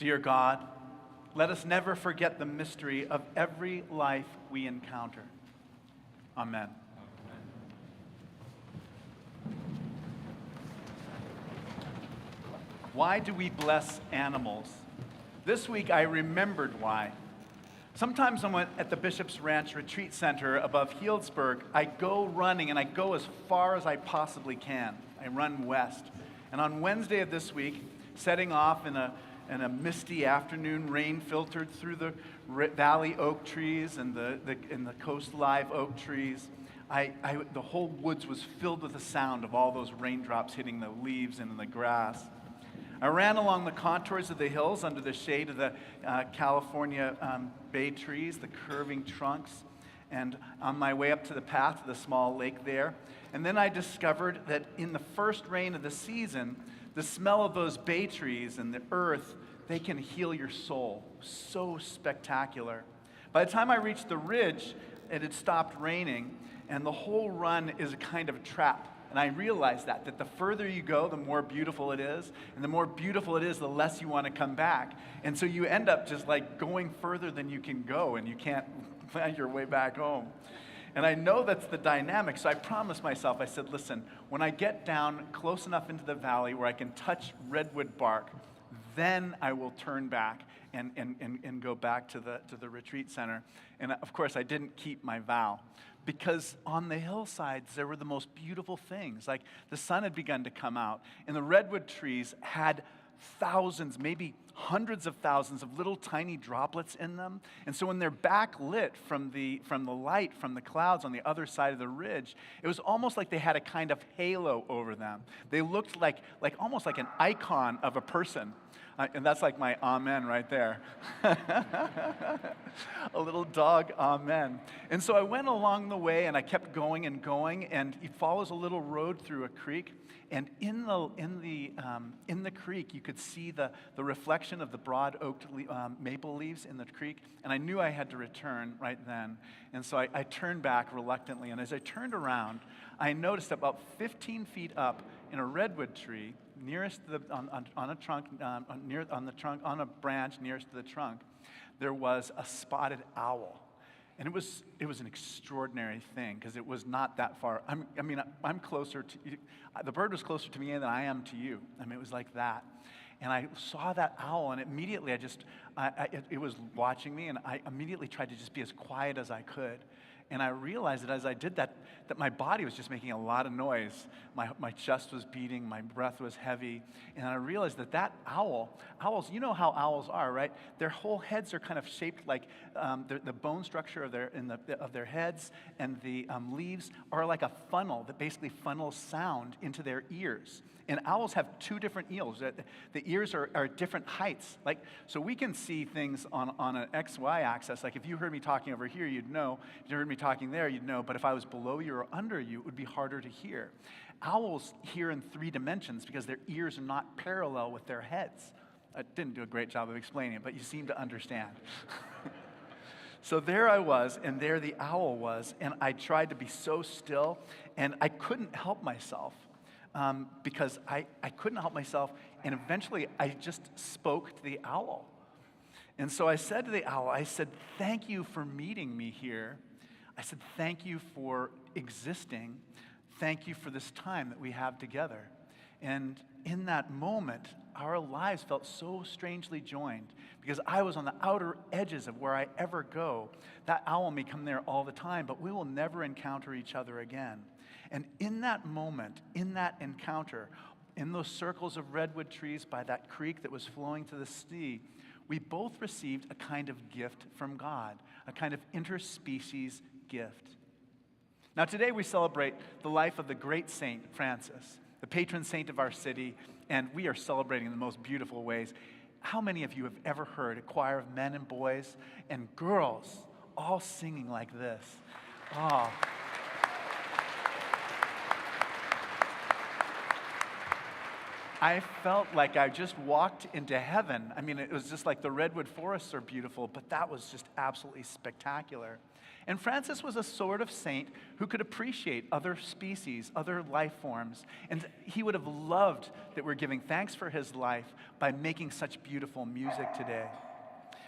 Dear God, let us never forget the mystery of every life we encounter. Amen. Why do we bless animals? This week I remembered why. Sometimes when I'm at the Bishop's Ranch Retreat Center above Healdsburg, I go running and I go as far as I possibly can. I run west. And on Wednesday of this week, setting off in a misty afternoon, rain filtered through the valley oak trees and the coast live oak trees. The whole woods was filled with the sound of all those raindrops hitting the leaves and the grass. I ran along the contours of the hills under the shade of the California bay trees, the curving trunks, and on my way up to the path to the small lake there. And then I discovered that in the first rain of the season, the smell of those bay trees and the earth, they can heal your soul. So spectacular. By the time I reached the ridge, it had stopped raining, and the whole run is a kind of trap. And I realized that the further you go, the more beautiful it is. And the more beautiful it is, the less you want to come back. And so you end up just like going further than you can go, and you can't find your way back home. And I know that's the dynamic, so I promised myself, I said, listen, when I get down close enough into the valley where I can touch redwood bark, then I will turn back and go back to the retreat center. And of course, I didn't keep my vow. Because on the hillsides, there were the most beautiful things. Like the sun had begun to come out, and the redwood trees had thousands, maybe hundreds of thousands of little tiny droplets in them. And so when they're backlit from the light from the clouds on the other side of the ridge, it was almost like they had a kind of halo over them. They looked like almost like an icon of a person. And that's like my amen right there. A little dog amen. And so I went along the way, and I kept going, and it follows a little road through a creek. And in the creek, you could see the reflection of the broad oak maple leaves in the creek. And I knew I had to return right then. And so I turned back reluctantly. And as I turned around, I noticed about 15 feet up in a redwood tree, nearest on a branch nearest to the trunk, there was a spotted owl. And it was an extraordinary thing, because it was not that far. I'm closer to you. The bird was closer to me than I am to you. It was like that. And I saw that owl, and immediately it was watching me, and I immediately tried to just be as quiet as I could. And I realized that as I did that my body was just making a lot of noise. My chest was beating, my breath was heavy. And I realized that owls, you know how owls are, right? Their whole heads are kind of shaped like the bone structure of their heads, and the leaves are like a funnel that basically funnels sound into their ears. And owls have two different ears. The ears are different heights. So we can see things on an XY axis. Like if you heard me talking over here, you'd know. If you heard me talking there, you'd know. But if I was below you or under you, it would be harder to hear. Owls hear in 3 dimensions because their ears are not parallel with their heads. I didn't do a great job of explaining it, but you seem to understand. So there I was, and there the owl was, and I tried to be so still, and I couldn't help myself. Because I couldn't help myself, and eventually I just spoke to the owl. And so I said to the owl, I said, thank you for meeting me here. I said, thank you for existing. Thank you for this time that we have together. And in that moment, our lives felt so strangely joined, because I was on the outer edges of where I ever go. That owl may come there all the time, but we will never encounter each other again. And in that moment, in that encounter, in those circles of redwood trees by that creek that was flowing to the sea, we both received a kind of gift from God, a kind of interspecies gift. Now today we celebrate the life of the great Saint Francis, the patron saint of our city, and we are celebrating in the most beautiful ways. How many of you have ever heard a choir of men and boys and girls all singing like this? Oh. I felt like I just walked into heaven. I mean, it was just like the redwood forests are beautiful, but that was just absolutely spectacular. And Francis was a sort of saint who could appreciate other species, other life forms. And he would have loved that we're giving thanks for his life by making such beautiful music today.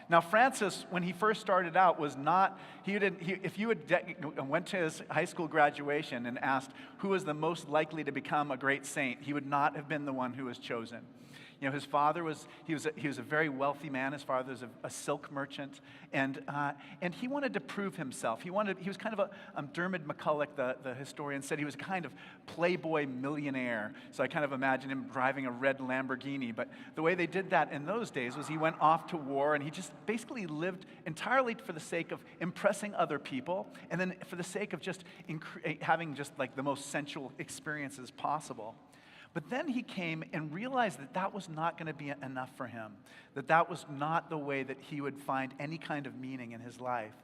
Now, Francis, when he first started out, was not, if you had went to his high school graduation and asked who was the most likely to become a great saint, he would not have been the one who was chosen. You know, his father he was a very wealthy man. His father was a silk merchant, and he wanted to prove himself. He was kind of Dermot McCulloch, the historian, said he was a kind of playboy millionaire. So I kind of imagine him driving a red Lamborghini. But the way they did that in those days was he went off to war, and he just basically lived entirely for the sake of impressing other people, and then for the sake of just having just like the most sensual experiences possible. But then he came and realized that that was not going to be enough for him, that that was not the way that he would find any kind of meaning in his life.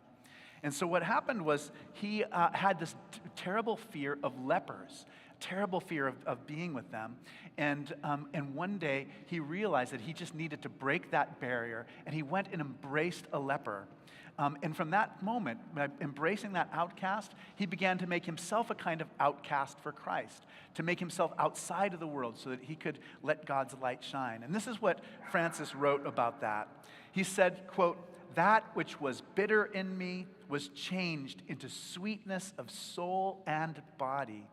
And so what happened was he had this terrible fear of lepers, terrible fear of being with them. And one day he realized that he just needed to break that barrier, and he went and embraced a leper. And from that moment, by embracing that outcast, he began to make himself a kind of outcast for Christ, to make himself outside of the world so that he could let God's light shine. And this is what Francis wrote about that. He said, quote, "That which was bitter in me was changed into sweetness of soul and body."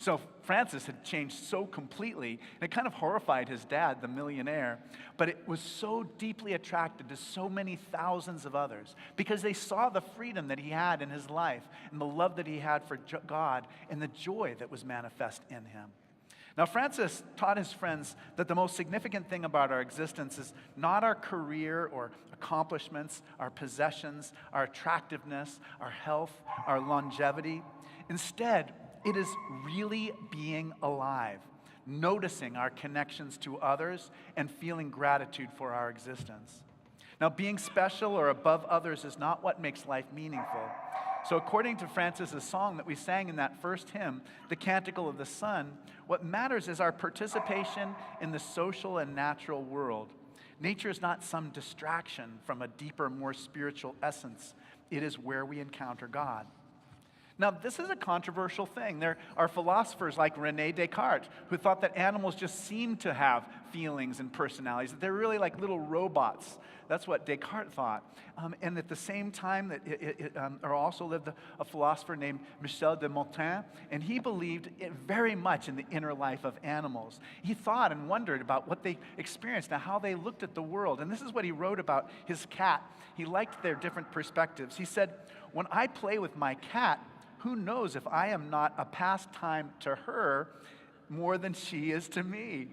So Francis had changed so completely, and it kind of horrified his dad, the millionaire, but it was so deeply attracted to so many thousands of others because they saw the freedom that he had in his life and the love that he had for God and the joy that was manifest in him. Now, Francis taught his friends that the most significant thing about our existence is not our career or accomplishments, our possessions, our attractiveness, our health, our longevity. Instead, it is really being alive, noticing our connections to others, and feeling gratitude for our existence. Now, being special or above others is not what makes life meaningful. So according to Francis's song that we sang in that first hymn, the Canticle of the Sun, what matters is our participation in the social and natural world. Nature is not some distraction from a deeper, more spiritual essence. It is where we encounter God. Now, this is a controversial thing. There are philosophers like René Descartes who thought that animals just seem to have feelings and personalities, that they're really like little robots. That's what Descartes thought. And at the same time, there also lived a philosopher named Michel de Montaigne, and he believed very much in the inner life of animals. He thought and wondered about what they experienced and how they looked at the world. And this is what he wrote about his cat. He liked their different perspectives. He said, "When I play with my cat, who knows if I am not a pastime to her more than she is to me?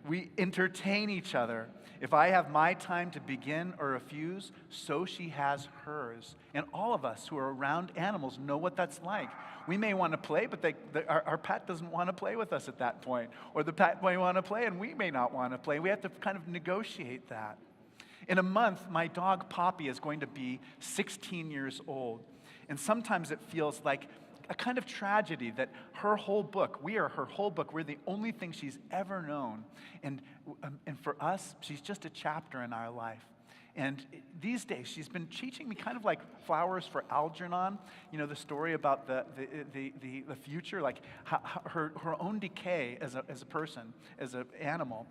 We entertain each other. If I have my time to begin or refuse, so she has hers." And all of us who are around animals know what that's like. We may want to play, but our pet doesn't want to play with us at that point. Or the pet may want to play, and we may not want to play. We have to kind of negotiate that. In a month, my dog Poppy is going to be 16 years old. And sometimes it feels like a kind of tragedy that her whole book, we are her whole book, we're the only thing she's ever known. And for us, she's just a chapter in our life. And these days, she's been teaching me kind of like flowers for Algernon, you know, the story about the future, like her own decay as a person, as an animal.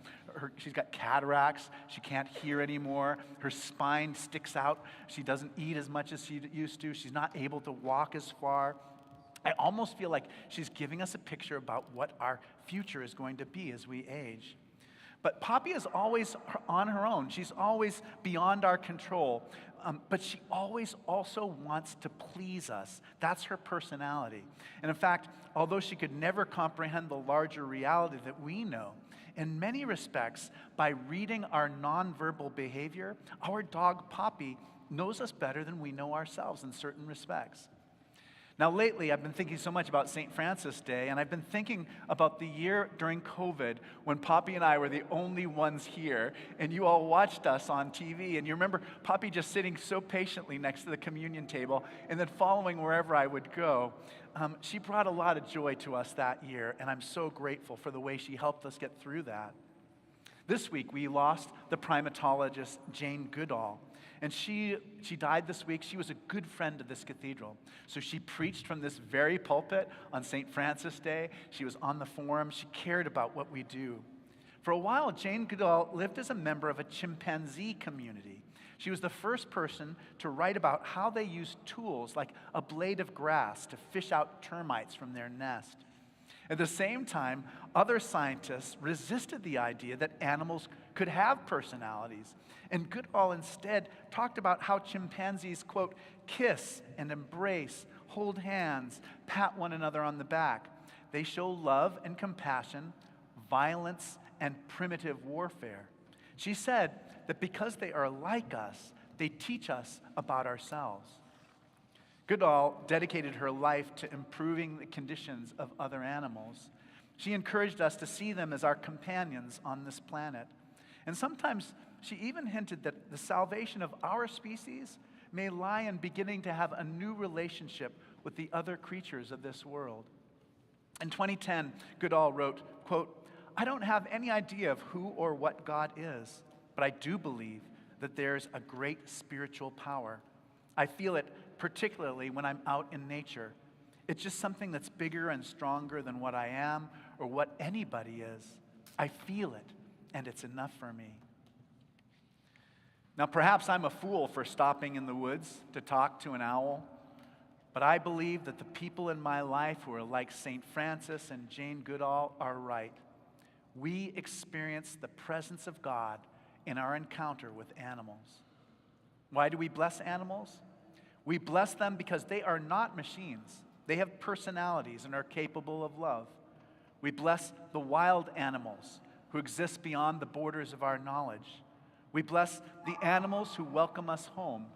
She's got cataracts, she can't hear anymore, her spine sticks out, she doesn't eat as much as she used to, she's not able to walk as far. I almost feel like she's giving us a picture about what our future is going to be as we age. But Poppy is always on her own. She's always beyond our control. But she always also wants to please us. That's her personality. And in fact, although she could never comprehend the larger reality that we know, in many respects, by reading our nonverbal behavior, our dog Poppy knows us better than we know ourselves in certain respects. Now, lately, I've been thinking so much about St. Francis Day, and I've been thinking about the year during COVID when Poppy and I were the only ones here, and you all watched us on TV. And you remember Poppy just sitting so patiently next to the communion table and then following wherever I would go. She brought a lot of joy to us that year, and I'm so grateful for the way she helped us get through that. This week, we lost the primatologist Jane Goodall. And she died this week. She was a good friend of this cathedral. So she preached from this very pulpit on St. Francis Day. She was on the forum. She cared about what we do. For a while, Jane Goodall lived as a member of a chimpanzee community. She was the first person to write about how they used tools like a blade of grass to fish out termites from their nest. At the same time, other scientists resisted the idea that animals could have personalities. And Goodall instead talked about how chimpanzees, quote, kiss and embrace, hold hands, pat one another on the back. They show love and compassion, violence and primitive warfare. She said that because they are like us, they teach us about ourselves. Goodall dedicated her life to improving the conditions of other animals. She encouraged us to see them as our companions on this planet. And sometimes she even hinted that the salvation of our species may lie in beginning to have a new relationship with the other creatures of this world. In 2010, Goodall wrote, quote, "I don't have any idea of who or what God is, but I do believe that there's a great spiritual power. I feel it particularly when I'm out in nature. It's just something that's bigger and stronger than what I am or what anybody is. I feel it, and it's enough for me." Now, perhaps I'm a fool for stopping in the woods to talk to an owl, but I believe that the people in my life who are like St. Francis and Jane Goodall are right. We experience the presence of God in our encounter with animals. Why do we bless animals? We bless them because they are not machines. They have personalities and are capable of love. We bless the wild animals who exist beyond the borders of our knowledge. We bless the animals who welcome us home.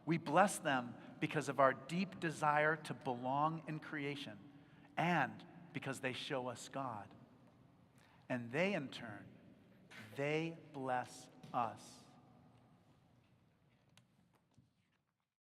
We bless them because of our deep desire to belong in creation and because they show us God. And they, in turn, they bless us.